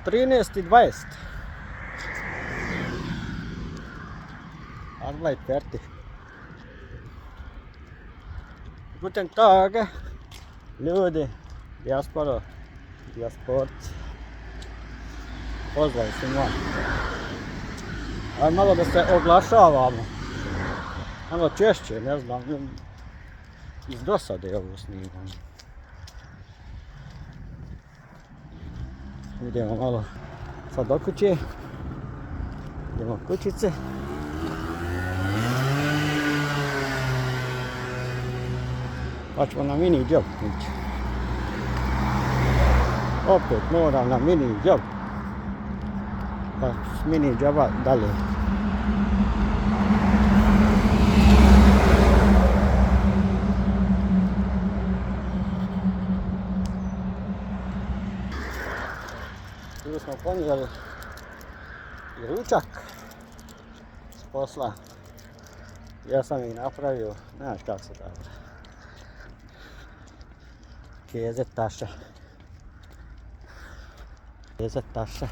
13:20. Arbeit fertig. Guten Tag, ljudi, dijaspora, dijasporci. Pozdrav svima. Ajde malo da se oglašavamo. Malo češće, ne znam, iz dosade ovo snimam. Idemo malo sad do kuće. Idemo kućice. Pa ćemo na mini job ići. Opet moram na mini job. Pa s mini joba dalje. Tu smo ponijeli i ručak s posla. Ja sam ih napravio, znaš kako se dobro. Keze taša. Keze taša.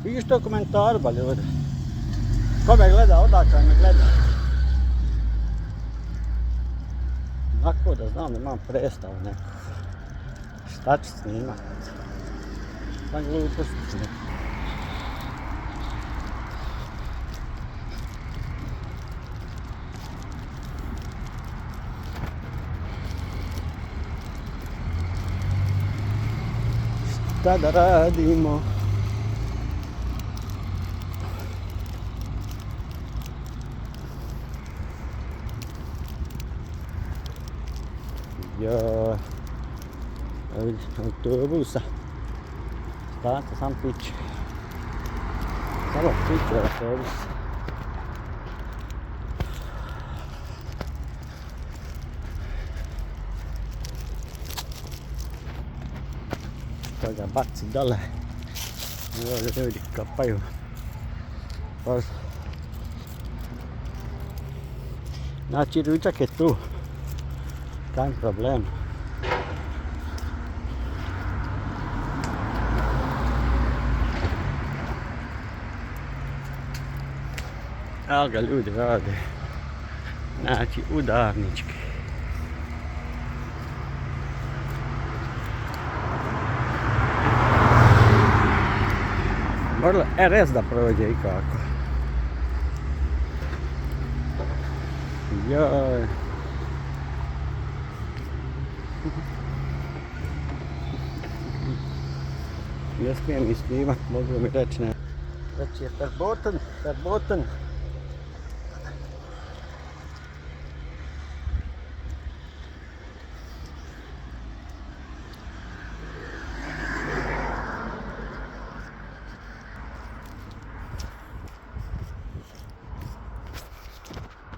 Pišite u komentaru ba ljudi. Ko me gleda, odakle me gleda. Onako da znam, imam predstavu neku. Šta ću snimat. Pa gluposti ću neku. Šta da radimo? Joj, evo autobusa. Stanca sam piće. Samo piće autobus. To ga baci dole. Evo ljudi kapaju. Znači ručak je tu. Kein problem. Evo ga ljudi rade. Znači udarnički. Moralo RS da prođe i kako. Joj. Ne smijem i snimat, mogu mi reći ne. Znači je verboten.